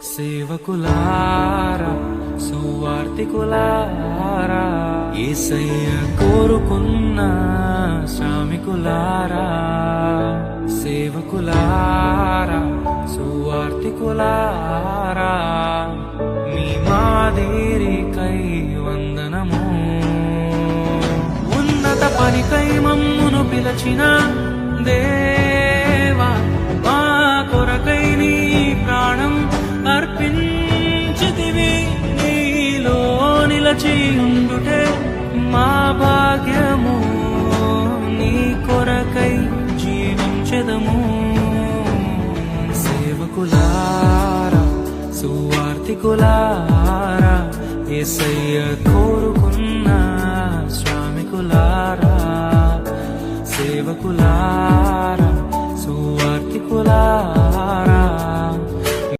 సేవకులారా సువార్తికులారా యేసయ్య కోరుకున్న శ్రామికులారా సేవకులారా సువార్తికులారా మీ మాదిరికై వందనము ఉన్నత పనికై మమ్మును పిలచిన దేవా మా కొరకై నీ ప్రాణం అర్పించితివి నీలో నిలచి ఉండుటే మా భాగ్యము నీ కొరకై జీవించెదము సేవకులారా సువార్తికులారా యేసయ్య కోరుకున్న శ్రామికులారా సేవకులారా సువార్తికులారా